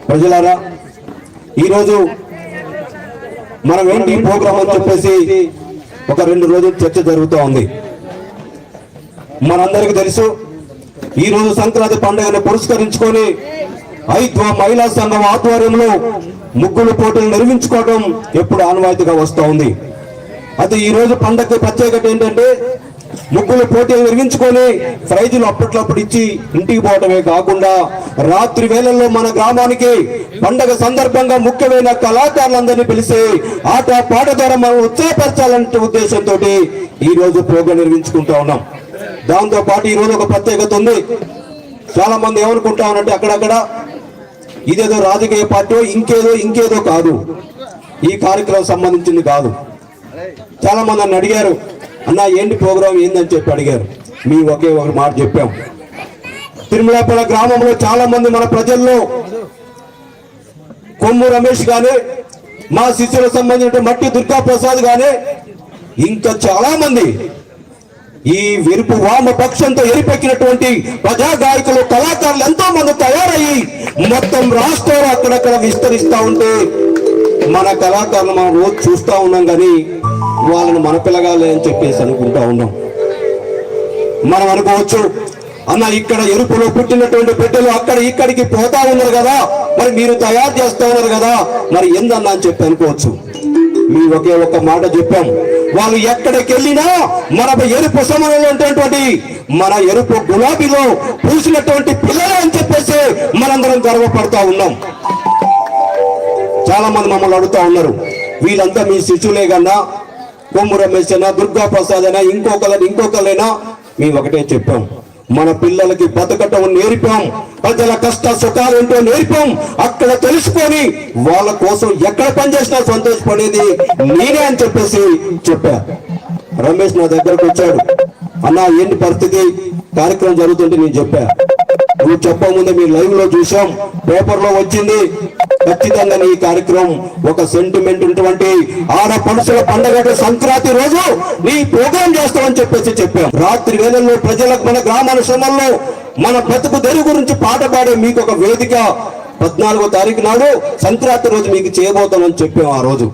ప్రజలారా, ఈరోజు మనం ఏంటి ప్రోగ్రాం అని చెప్పేసి ఒక 2 రోజులు చర్చ జరుగుతూ ఉంది. మనందరికీ తెలుసు, ఈరోజు సంక్రాంతి పండుగను పురస్కరించుకొని ఐద్వ మహిళా సంఘం ఆధ్వర్యంలో ముగ్గులు పోటీలు నిర్మించుకోవడం ఎప్పుడు ఆనవాయితీగా వస్తూ ఉంది. అది ఈరోజు పండుగ ప్రత్యేకత ఏంటంటే ముగ్గులు పోటీలు నిర్మించుకొని ప్రైజులు అప్పట్లప్పుడు ఇచ్చి ఇంటికి పోవడమే కాకుండా రాత్రి వేళల్లో మన గ్రామానికి పండగ సందర్భంగా ముఖ్యమైన కళాకారులందరినీ పిలిచి ఆట పాట ద్వారా మనం ఉత్సాహపరచాలనే ఉద్దేశంతో ఈ రోజు ప్రోగ్రాం నిర్మించుకుంటా ఉన్నాం. దాంతో పాటు ఈ రోజు ఒక ప్రత్యేకత ఉంది. చాలా మంది ఏమనుకుంటా ఉన్నారంటే అక్కడక్కడ ఇదేదో రాజకీయ పార్టీ ఇంకేదో కాదు, ఈ కార్యక్రమం సంబంధించింది కాదు. చాలా మంది నన్ను అడిగారు, అన్న ఏంటి ప్రోగ్రాం ఏందని చెప్పి అడిగారు. మీ ఒకే ఒక మాట చెప్పాం. తిరుమలాపల్లి గ్రామంలో చాలా మంది మన ప్రజల్లో కొమ్ము రమేష్ గానే, మా శిష్యులకు సంబంధించిన మట్టి దుర్గా ప్రసాద్ గానే, ఇంకా చాలా మంది ఈ వెరుపు వామపక్షంతో ఎరిపెక్కినటువంటి ప్రజా గాయకులు కళాకారులు ఎంతో మంది తయారయ్యి మొత్తం రాష్ట్రంలో అక్కడక్కడ విస్తరిస్తూ ఉంటే మన కళాకారులు మనం రోజు చూస్తూ ఉన్నాం, కానీ వాళ్ళని మన పిల్లగాలే అని చెప్పేసి అనుకుంటా ఉన్నాం. మనం అనుకోవచ్చు, అన్న ఇక్కడ ఎరుపులో పుట్టినటువంటి బిడ్డలు అక్కడ ఇక్కడికి పోతా ఉన్నారు కదా, మరి మీరు తయారు చేస్తా ఉన్నారు కదా, మరి ఏందన్నా అని చెప్పి అనుకోవచ్చు. మీ ఒకే ఒక్క మాట చెప్పాం, వాళ్ళు ఎక్కడికి వెళ్ళినా మన ఎరుపు సమయంలో ఉన్నటువంటి మన ఎరుపు గులాబీలో పూసినటువంటి పిల్లలు అని చెప్పేసి మనందరం గర్వపడతా ఉన్నాం. చాలా మంది మమ్మల్ని అడుగుతా ఉన్నారు, వీళ్ళంతా మీ శిష్యులే కన్నా, కొమ్ము రమేష్ అయినా, దుర్గా ప్రసాద్ అయినా, ఇంకొకరైనా మేము ఒకటే చెప్పాం, మన పిల్లలకి బతకటం నేర్పాం, ప్రజల కష్ట సుఖాలు ఏంటో నేర్పాం. అక్కడ తెలుసుకొని వాళ్ళ కోసం ఎక్కడ పనిచేసినా సంతోషపడేది నేనే అని చెప్పేసి చెప్పా. రమేష్ నా దగ్గరకు వచ్చాడు, అన్న ఏంటి పరిస్థితి, కార్యక్రమం జరుగుతుంటే నేను చెప్పా. నువ్వు చెప్పక ముందే మీ లైవ్ లో చూసాం, పేపర్ లో వచ్చింది. ఖచ్చితంగా ఈ కార్యక్రమం ఒక సెంటిమెంట్ ఉన్నటువంటి ఆడపడుచుల పండుగ సంక్రాంతి రోజు నీ ప్రోగ్రాం చేస్తామని చెప్పేసి చెప్పాం. రాత్రి వేళల్లో ప్రజలకు మన గ్రామాల శ్రమల్లో మన బ్రతుకు తెరుగు గురించి పాట పాడే మీకు ఒక వేదిక 14వ తారీఖు నాడు సంక్రాంతి రోజు మీకు చేయబోతామని చెప్పాం. ఆ రోజు